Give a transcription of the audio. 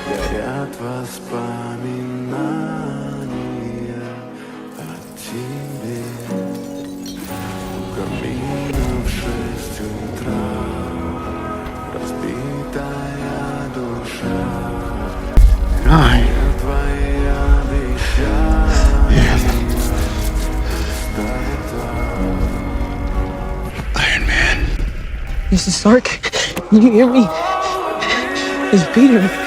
Горят воспоминания о тебе. У камина в 6 утра разбитая душа. Твои обещания Iron Man. Mrs. Stark, can you hear me? It's Peter.